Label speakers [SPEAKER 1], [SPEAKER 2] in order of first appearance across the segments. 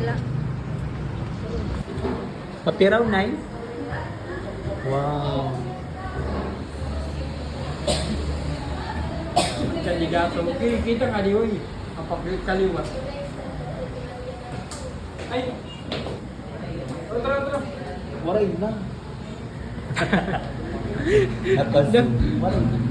[SPEAKER 1] nila.
[SPEAKER 2] Papiraw, Nay? Wow.
[SPEAKER 3] Kaligato. Kita nga di oy. Ang kaliwa. Ay. Tara.
[SPEAKER 2] Waray na. Napasin. Waray na.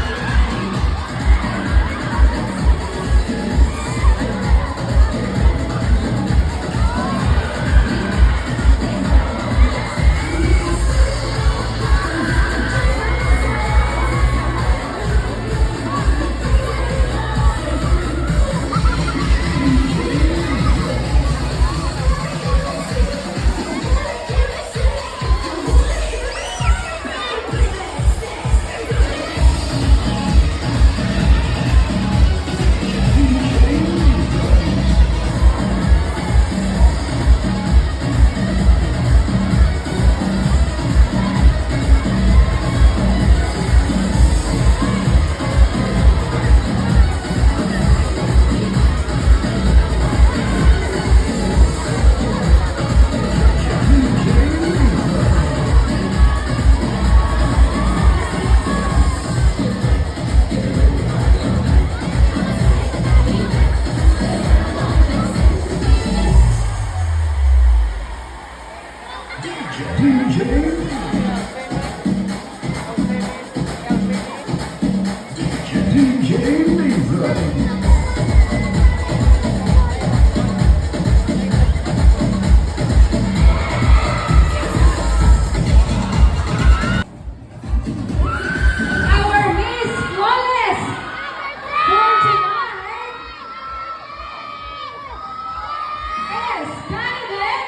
[SPEAKER 4] Our Miss Flawless for tonight is candidate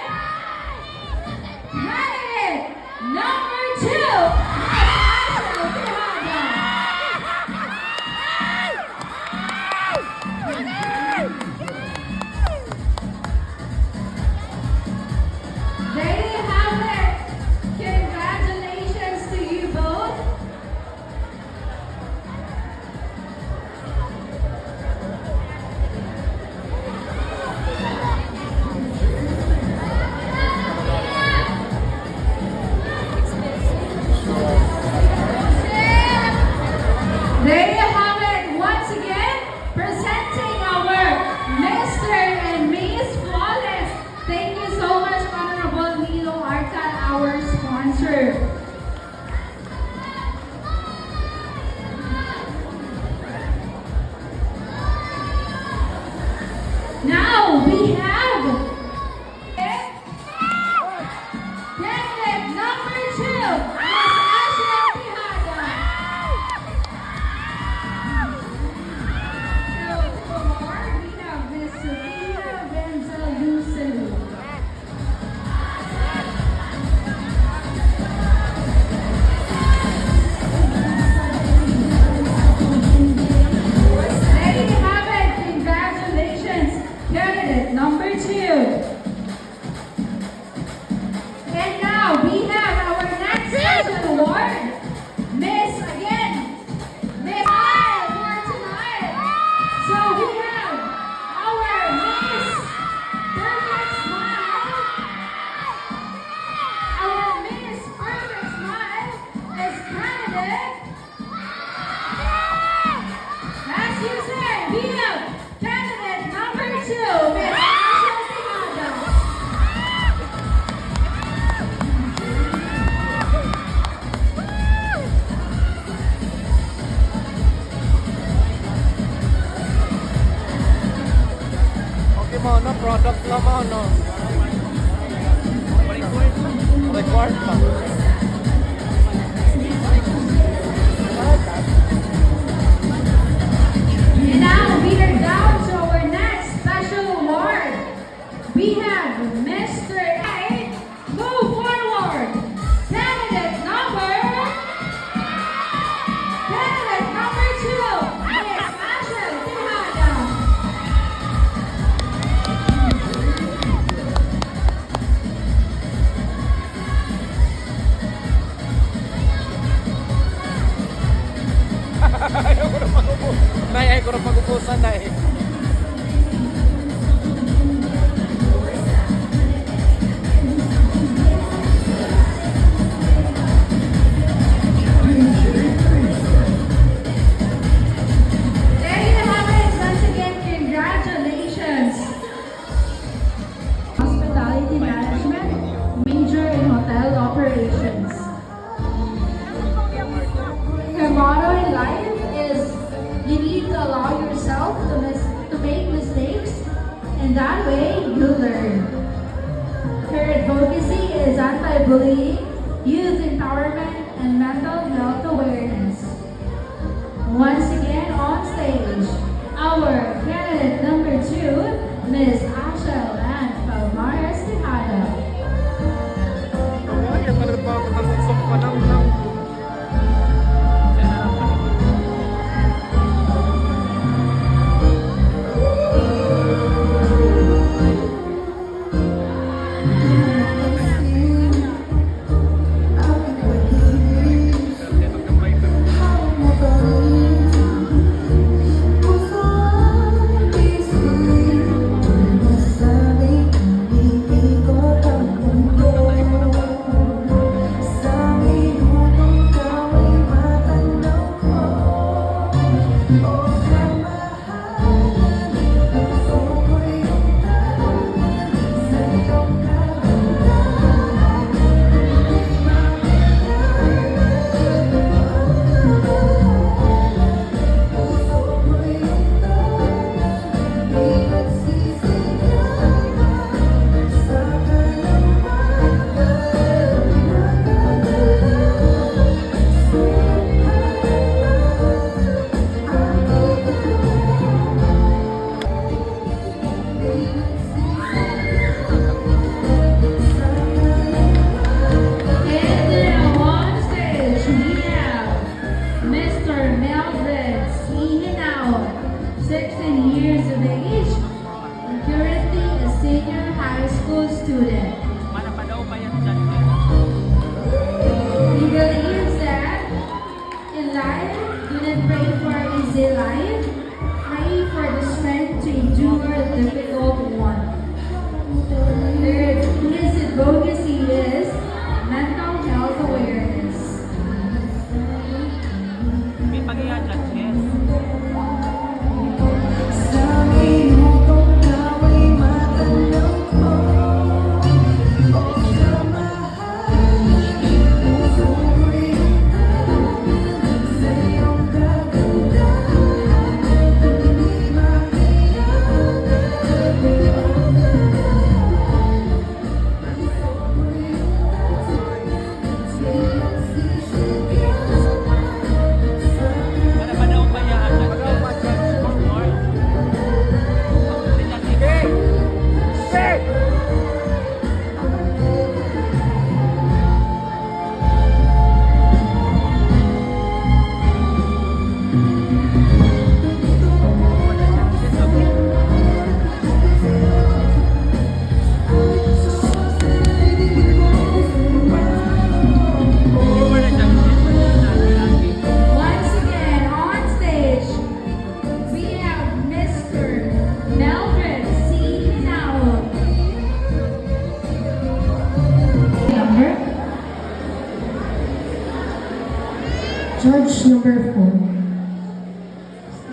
[SPEAKER 4] number 2, Asha Tejada. There you have it. Congratulations to you both. There you have it. Once again, presenting our Mr. and Miss Flawless. Thank you so much, Honorable Nilo Arca, our sponsor. Now we have candidate number 2, Miss Asha Tejada. So for more, we have Miss Sofia Benzalucelu. There you have it. Congratulations, candidate number 2. And now we have our next special award, Miss again, Miss Smile for tonight. So we have our Miss Perfect Smile. Our Miss Perfect Smile is candidate. As you said, we have candidate number 2, Miss Asha Tejada.
[SPEAKER 3] Okay mo, no? Product lang mo, no? Record pa.
[SPEAKER 4] And now we are down to our next special award. We have Mr. A. Move forward. Candidate number 2, Miss Asha Tejada.
[SPEAKER 3] Nay, ay ko na pag-upusan na eh.
[SPEAKER 4] anti-bullying, youth empowerment, and mental health awareness. Once again on stage, our candidate number 2, Ms. Ashel and Palmares Tejada.
[SPEAKER 3] Ay, para ba katamsok pa lang.
[SPEAKER 4] Judge number 4.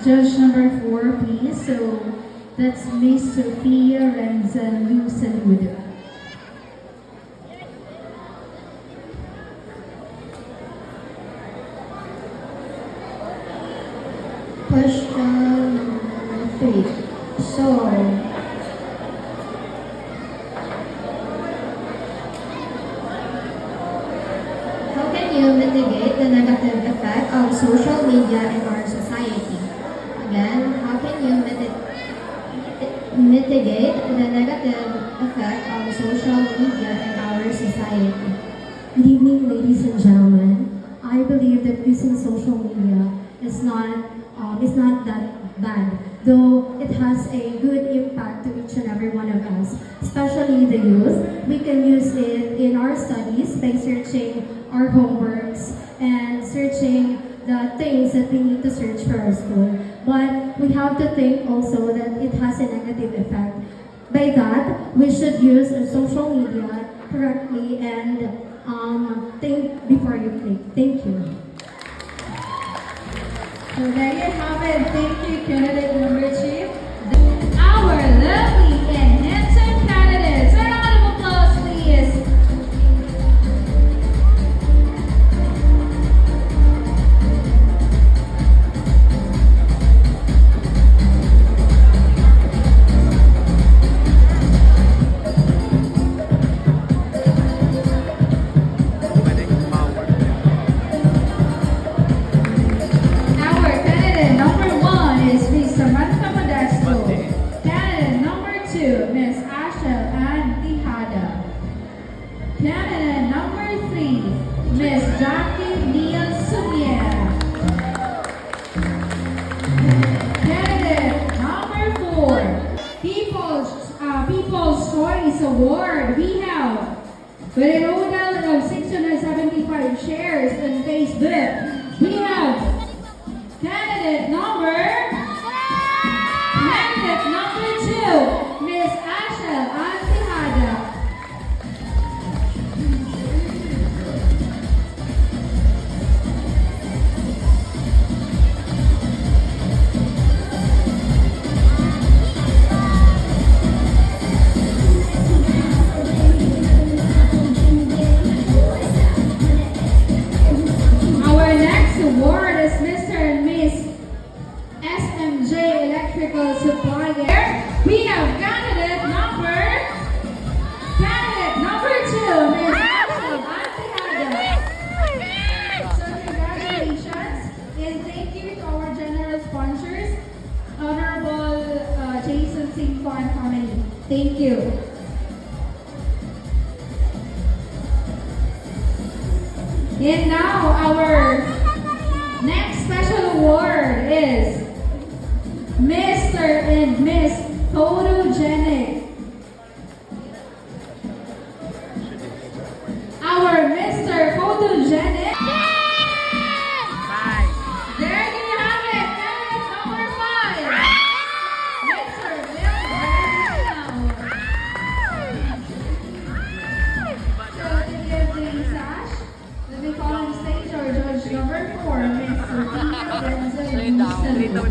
[SPEAKER 4] Judge number 4, please. So that's Miss Sophia Renzan Salud. Question number 3. So, how can you mitigate the negative effect of social media in our society? Again, how can you mitigate the negative effect of social media in our society?
[SPEAKER 1] Good evening, ladies and gentlemen. I believe that using social media is not that bad, though it has a good impact to each and every one of us, especially the youth. We can use it in our studies by searching our homeworks and searching the things that we need to search for our school. But we have to think also that it has a negative effect. By that, we should use our social media correctly and think before you click. Thank you.
[SPEAKER 4] So there you have it. Thank you, candidate number 2. Our lovely and handsome candidates. A round of applause, please. Choice Award. We have, with a total of 675 shares on Facebook, we have candidate number 2, Miss Ashel Antihada. Our next award is Mr. and Miss SMJ Electrical Supplier. We have candidate number 2, Miss Ashel Antihada. So congratulations and thank you to our general sponsors, Honorable Jason Singco and family. Thank you. And now our next special award is Mr. and Miss Photogenic. Our Mr. Photogenic. There you have it. Candidate number 5. Mr. Bill So to give the sash, let me call on stage our judge number 4, Miss Sophia Denzel Busel.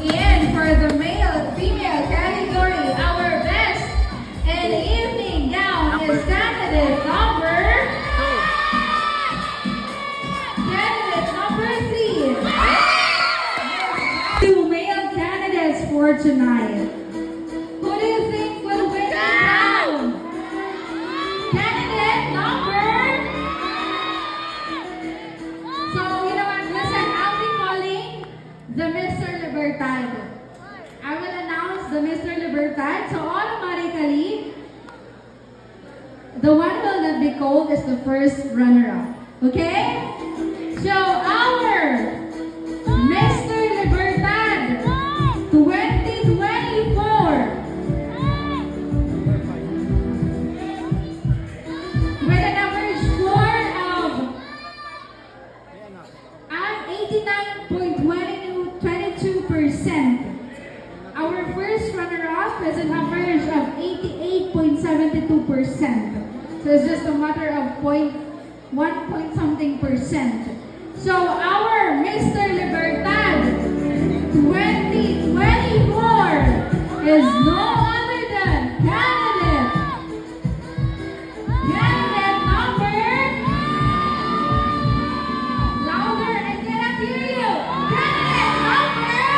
[SPEAKER 4] And for the male-female category, our best and evening gown is candidate number 3. 2 male candidates for tonight. Who do you think will win the crown? Candidate number. So you know what? Listen, I'll be calling the Mr. Libertad. I will announce the Mr. Libertad. So automatically, the one who will not be called is the first runner-up. Okay? So our Mr. Libertad 2024 with an average score of 89.22%. Our first runner-up is an average of 88.72%. So it's just a matter of 1 something percent. So our Mr. Libertad 2024 is no other than candidate number. Louder, I cannot hear you. Candidate number.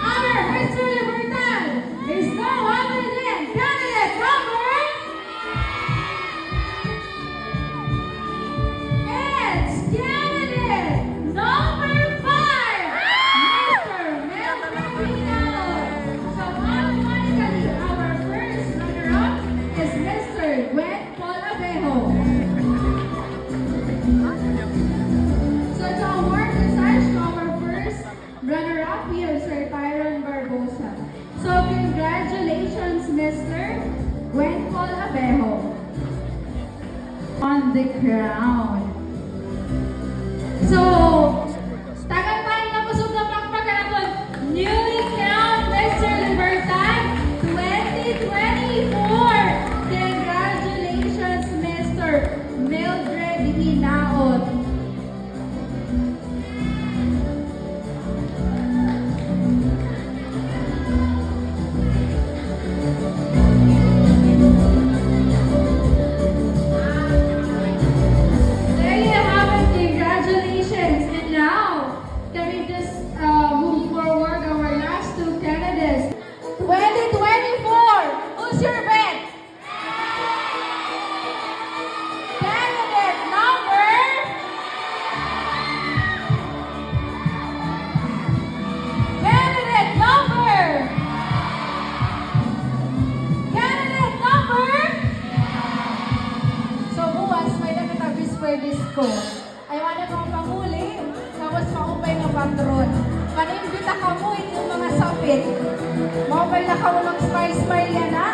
[SPEAKER 4] Our Mr. Libertad is no other than candidate number. It's candidate number 5, Mr. Mel Trevino. So automatically, our first runner-up is Mr. Gwen Paul Abejo. So to award the sash to our first runner-up, we have Sir Tyron Barbosa. So congratulations, Mr. Gwen Paul Abejo, on the crown. So, tagal tayo na kusog na pakpakan ako. Newly crowned Mr. Libertad 2024. Congratulations, Mr. Mildred Hinaot. cake. Mobile na ka mo mag-smile-smile yan ha.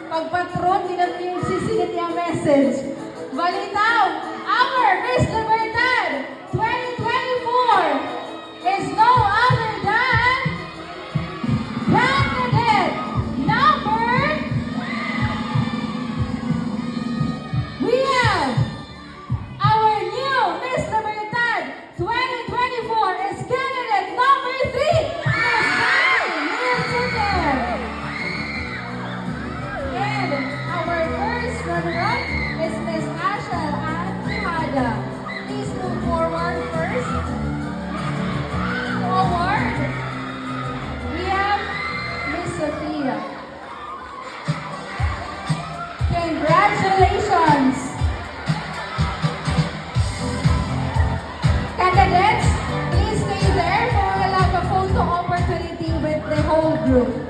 [SPEAKER 4] Pagpatron, di na yung sisinit yung message. Balitaw, our Miss Libertad 2024 is no other than candidate number. We have our new Miss Libertad 2024 is candidate number 3, Miss Fanny Mirsuter. And our first runner-up is Miss Asha Ann Tejada. Please move forward first. Forward. We have Miss Sophia. Congratulations! Candidates, please stay there for we'll have a photo opportunity with the whole group.